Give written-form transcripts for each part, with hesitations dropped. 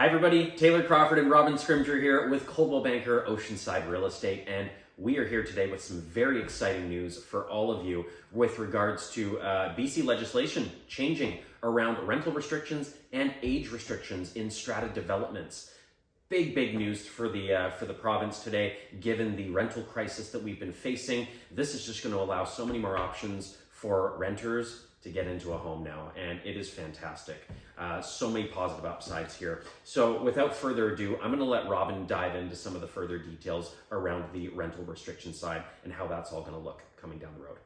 Hi everybody, Taylor Crawford and Robin Scrimger here with Coldwell Banker Oceanside Real Estate, and we are here today with some very exciting news for all of you with regards to BC legislation changing around rental restrictions and age restrictions in strata developments. Big news for the province today, given the rental crisis that we've been facing. This is just going to allow so many more options for renters to get into a home now, and it is fantastic. So many positive upsides here. So without further ado, I'm going to let Robin dive into some of the further details around the rental restriction side and how that's all going to look coming down the road.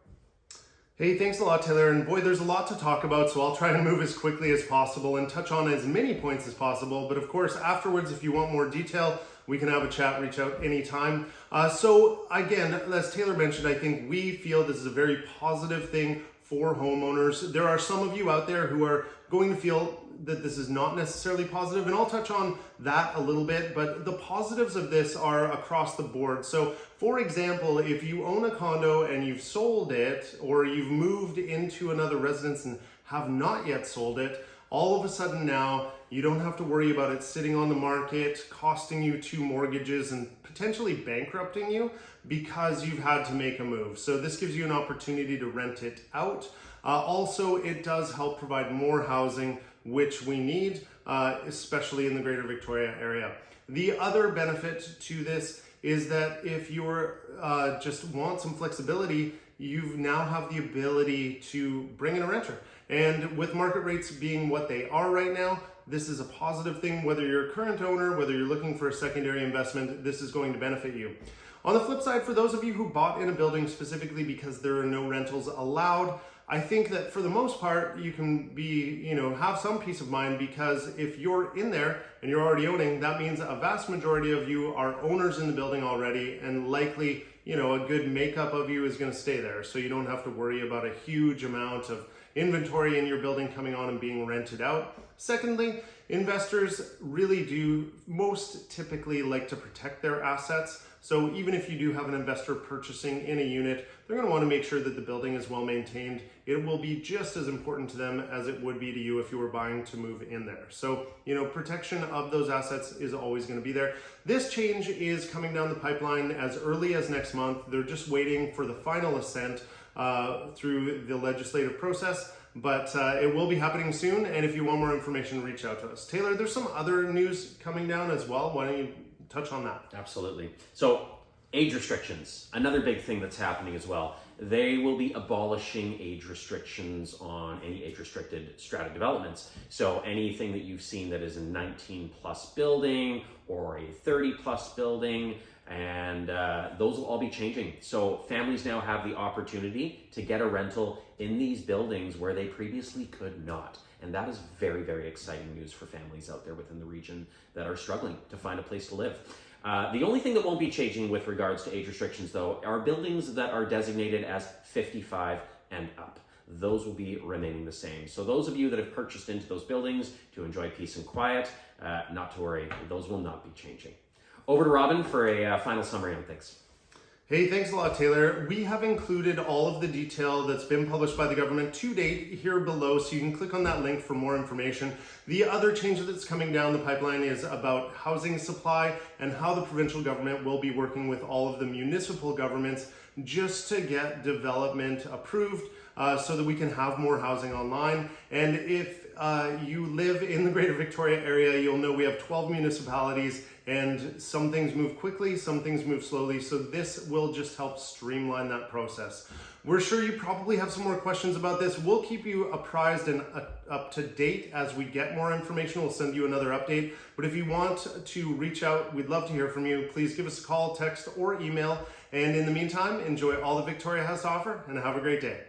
Hey, thanks a lot, Taylor. And boy, there's a lot to talk about, so I'll try to move as quickly as possible and touch on as many points as possible. But of course, afterwards, if you want more detail, we can have a chat, reach out anytime. So again, as Taylor mentioned, I think we feel this is a very positive thing for homeowners. There are some of you out there who are going to feel that this is not necessarily positive, and I'll touch on that a little bit, but the positives of this are across the board. So for example, if you own a condo and you've sold it, or you've moved into another residence and have not yet sold it, all of a sudden now you don't have to worry about it sitting on the market, costing you 2 mortgages and potentially bankrupting you because you've had to make a move. So this gives you an opportunity to rent it out. Also, it does help provide more housing, which we need, especially in the Greater Victoria area. The other benefit to this is that if you're just want some flexibility, you now have the ability to bring in a renter. And with market rates being what they are right now, this is a positive thing. Whether you're a current owner, whether you're looking for a secondary investment, this is going to benefit you. On the flip side, for those of you who bought in a building specifically because there are no rentals allowed, I think that for the most part, you can have some peace of mind, because if you're in there and you're already owning, that means a vast majority of you are owners in the building already, and likely, a good makeup of you is going to stay there. So you don't have to worry about a huge amount of inventory in your building coming on and being rented out. Secondly, investors really do most typically like to protect their assets. So even if you do have an investor purchasing in a unit, they're going to want to make sure that the building is well maintained. It will be just as important to them as it would be to you if you were buying to move in there. So, protection of those assets is always going to be there. This change is coming down the pipeline as early as next month. They're just waiting for the final assent through the legislative process. But it will be happening soon, and if you want more information, reach out to us. Taylor, there's some other news coming down as well. Why don't you touch on that? Absolutely. So age restrictions, another big thing that's happening as well. They will be abolishing age restrictions on any age-restricted strata developments. So anything that you've seen that is a 19-plus building or a 30-plus building, and those will all be changing. So families now have the opportunity to get a rental in these buildings where they previously could not. And that is very exciting news for families out there within the region that are struggling to find a place to live. The only thing that won't be changing with regards to age restrictions, though, are buildings that are designated as 55 and up. Those will be remaining the same. So those of you that have purchased into those buildings to enjoy peace and quiet, not to worry, those will not be changing. Over to Robin for a final summary on things. Hey, thanks a lot, Taylor. We have included all of the detail that's been published by the government to date here below, so you can click on that link for more information. The other change that's coming down the pipeline is about housing supply and how the provincial government will be working with all of the municipal governments just to get development approved so that we can have more housing online. And if you live in the Greater Victoria area, you'll know we have 12 municipalities, and some things move quickly, some things move slowly. So this will just help streamline that process. We're sure you probably have some more questions about this. We'll keep you apprised and up to date as we get more information. We'll send you another update. But if you want to reach out, we'd love to hear from you. Please give us a call, text, or email. And in the meantime, enjoy all that Victoria has to offer, and have a great day.